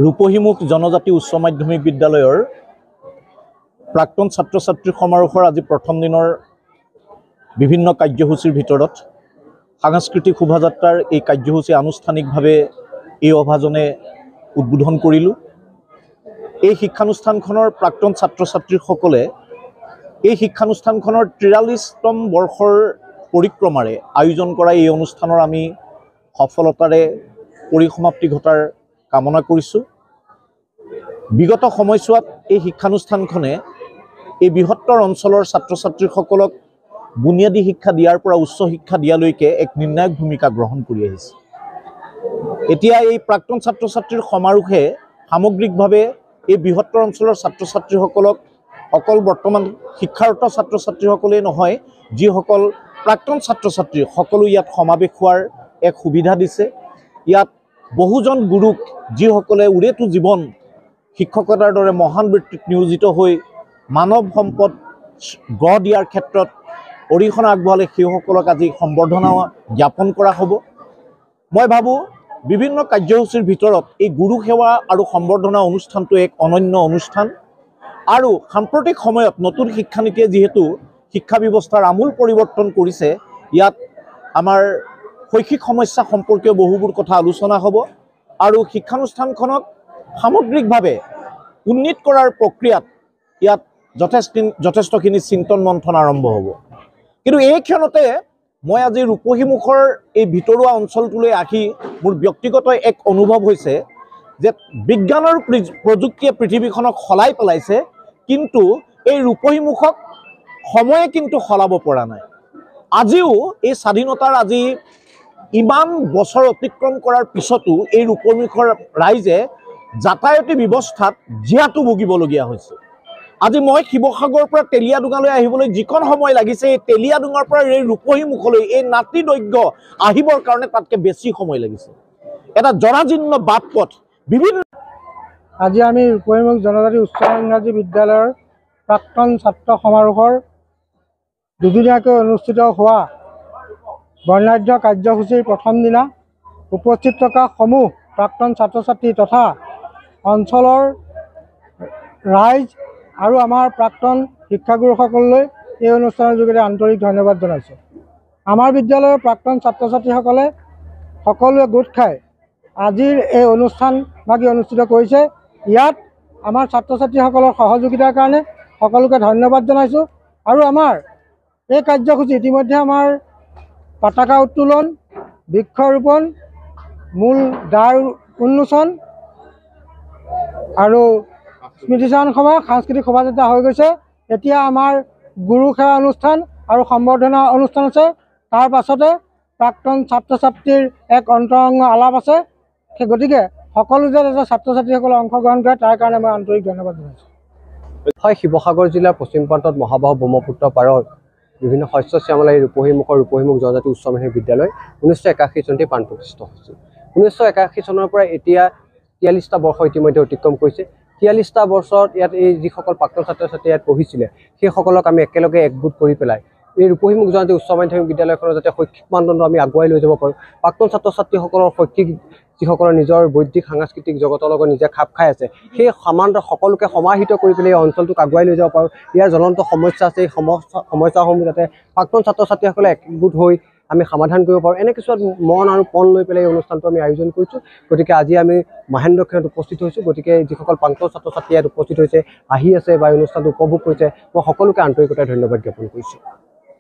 ৰূপহীমুখ জনজাতি উচ্চ মাধ্যমিক বিদ্যালয়ৰ প্ৰাক্তন ছাত্ৰ ছাত্ৰী সমাৰোহৰ আজি প্ৰথম দিনৰ বিভিন্ন কাৰ্যসূচীৰ ভিতৰত সাংস্কৃতিক শোভাযাত্ৰাৰ এই কাৰ্যসূচী আনুষ্ঠানিকভাৱে এই অভাজনে উদ্বোধন কৰিলোঁ। এই শিক্ষানুষ্ঠানখনৰ প্ৰাক্তন ছাত্ৰ ছাত্ৰীসকলে এই শিক্ষানুষ্ঠানখনৰ ৪৩তম বৰ্ষৰ পৰিক্ৰমাৰে আয়োজন কৰা এই অনুষ্ঠানৰ আমি সফলতাৰে পৰিসমাপ্তি ঘটাৰ কামনা কৰিছোঁ। বিগত সময়ছোৱাত এই শিক্ষানুষ্ঠানখনে এই বৃহত্তৰ অঞ্চলৰ ছাত্ৰ ছাত্ৰীসকলক বুনিয়াদী শিক্ষা দিয়াৰ পৰা উচ্চ শিক্ষা দিয়ালৈকে এক নিৰ্ণায়ক ভূমিকা গ্ৰহণ কৰি আহিছে। এতিয়া এই প্ৰাক্তন ছাত্ৰ ছাত্ৰীৰ সমাৰোহে সামগ্ৰিকভাৱে এই বৃহত্তৰ অঞ্চলৰ ছাত্ৰ ছাত্ৰীসকলক অকল বৰ্তমান শিক্ষাৰত ছাত্ৰ ছাত্ৰীসকলেই নহয়, যিসকল প্ৰাক্তন ছাত্ৰ ছাত্ৰী সকলো ইয়াত সমাৱেশ হোৱাৰ এক সুবিধা দিছে। ইয়াত বহুজন গুৰুক যিসকলে উৰেটো জীৱন শিক্ষকতাৰ দৰে মহান বৃত্তিত নিয়োজিত হৈ মানৱ সম্পদ গঢ় দিয়াৰ ক্ষেত্ৰত অৰিহণা আগবঢ়ালে সেইসকলক আজি সম্বৰ্ধনা জ্ঞাপন কৰা হ'ব। মই ভাবোঁ বিভিন্ন কাৰ্যসূচীৰ ভিতৰত এই গুৰু সেৱা আৰু সম্বৰ্ধনা অনুষ্ঠানটো এক অনন্য অনুষ্ঠান আৰু সাম্প্ৰতিক সময়ত নতুন শিক্ষানীতিয়ে যিহেতু শিক্ষা ব্যৱস্থাৰ আমূল পৰিৱৰ্তন কৰিছে, ইয়াত আমাৰ শৈক্ষিক সমস্যা সম্পৰ্কীয় বহুবোৰ কথা আলোচনা হ'ব আৰু শিক্ষানুষ্ঠানখনক সামগ্ৰিকভাৱে উন্নীত কৰাৰ প্ৰক্ৰিয়াত ইয়াত যথেষ্টখিনি চিন্তন মন্থন আৰম্ভ হ'ব। কিন্তু এই ক্ষণতে মই আজি ৰূপহীমুখৰ এই ভিতৰুৱা অঞ্চলটোলৈ আহি মোৰ ব্যক্তিগত এক অনুভৱ হৈছে যে বিজ্ঞান আৰু প্ৰযুক্তিয়ে পৃথিৱীখনক সলাই পেলাইছে, কিন্তু এই ৰূপহীমুখক সময়ে কিন্তু সলাব পৰা নাই। আজিও এই স্বাধীনতাৰ আজি ইমান বছৰ অতিক্ৰম কৰাৰ পিছতো এই ৰূপহীমুখৰ ৰাইজে যাতায়াতী ব্যৱস্থাত জীয়াতু ভুগিবলগীয়া হৈছে। আজি মই শিৱসাগৰৰ পৰা তেলীয়াডোঙালৈ আহিবলৈ যিকণ সময় লাগিছে, এই তেলীয়াডোঙাৰ পৰা এই ৰূপহীমুখলৈ এই নাতি দৈৰ্ঘ্য আহিবৰ কাৰণে তাতকৈ বেছি সময় লাগিছে। এটা জৰাজীৰ্ণ বাট পথ বিভিন্ন। আজি আমি ৰূপহীমুখ জনজাতি উচ্চ ইংৰাজী বিদ্যালয়ৰ প্ৰাক্তন ছাত্ৰ সমাৰোহৰ দুদিনীয়াকৈ অনুষ্ঠিত হোৱা বৰ্ণাঢ্য কাৰ্যসূচীৰ প্ৰথম দিনা উপস্থিত থকা সমূহ প্ৰাক্তন ছাত্ৰ ছাত্ৰী তথা অঞ্চলৰ ৰাইজ আৰু আমাৰ প্ৰাক্তন শিক্ষাগুৰুসকললৈ এই অনুষ্ঠানৰ যোগেদি আন্তৰিক ধন্যবাদ জনাইছোঁ। আমাৰ বিদ্যালয়ৰ প্ৰাক্তন ছাত্ৰ ছাত্ৰীসকলে সকলোৱে গোট খাই আজিৰ এই অনুষ্ঠানভাগি অনুষ্ঠিত কৰিছে। ইয়াত আমাৰ ছাত্ৰ ছাত্ৰীসকলৰ সহযোগিতাৰ কাৰণে সকলোকে ধন্যবাদ জনাইছোঁ। আৰু আমাৰ এই কাৰ্যসূচী ইতিমধ্যে আমাৰ পতাকা উত্তোলন, বৃক্ষৰোপণ, মূল দ্বাৰ উন্মোচন আৰু স্মৃতিচাৰণ সভা, সাংস্কৃতিক শোভাযাত্ৰা হৈ গৈছে। এতিয়া আমাৰ গুৰু সেৱা অনুষ্ঠান আৰু সম্বৰ্ধনা অনুষ্ঠান আছে। তাৰ পাছতে প্ৰাক্তন ছাত্ৰ ছাত্ৰীৰ এক অন্তৰংগ আলাপ আছে। গতিকে সকলো যে ছাত্ৰ ছাত্ৰীসকলে অংশগ্ৰহণ কৰে তাৰ কাৰণে মই আন্তৰিক ধন্যবাদ জনাইছোঁ। হয়, শিৱসাগৰ জিলাৰ পশ্চিম প্ৰান্তত মহাবাহু ব্ৰহ্মপুত্ৰ পাৰৰ বিভিন্ন শস্য শ্যামলা এই ৰূপহীমুখ জনজাতি উচ্চ মাধ্যমিক বিদ্যালয় 1981 চনতে প্ৰাণ প্ৰতিষ্ঠিত হৈছিল। 1981 চনৰ পৰা এতিয়া 43টা বৰ্ষ ইতিমধ্যে অতিক্ৰম কৰিছে। 43টা বছৰত ইয়াত এই যিসকল প্ৰাক্তন ছাত্ৰ ছাত্ৰী ইয়াত পঢ়িছিলে সেইসকলক আমি একেলগে একগোট কৰি পেলাই এই ৰূপহীমুখ জনজাতি উচ্চ মাধ্যমিক বিদ্যালয়খনৰ যাতে শৈক্ষিক মানদণ্ড আমি আগুৱাই লৈ যাব পাৰোঁ, প্ৰাক্তন ছাত্ৰ ছাত্ৰীসকলৰ শৈক্ষিক যিসকলৰ নিজৰ বৈদিক সাংস্কৃতিক জগতৰ লগত নিজে খাপ খাই আছে, সেই সমান্তৰাল সকলোকে সমাহিত কৰি পেলাই এই অঞ্চলটোক আগুৱাই লৈ যাব পাৰোঁ। ইয়াৰ জ্বলন্ত সমস্যা আছে, এই সমস্যাসমূহ যাতে প্ৰাক্তন ছাত্ৰ ছাত্ৰীসকলে একগোট হৈ আমি সমাধান কৰিব পাৰোঁ, এনে কিছুমান মন আৰু পণ লৈ পেলাই এই অনুষ্ঠানটো আমি আয়োজন কৰিছোঁ। গতিকে আজি আমি মহেন্দ্ৰক্ষণত উপস্থিত হৈছোঁ। গতিকে যিসকল প্ৰাক্তন ছাত্ৰ ছাত্ৰী ইয়াত উপস্থিত হৈছে, আহি আছে বা এই অনুষ্ঠানটো উপভোগ কৰিছে, মই সকলোকে আন্তৰিকতাৰে ধন্যবাদ জ্ঞাপন কৰিছোঁ।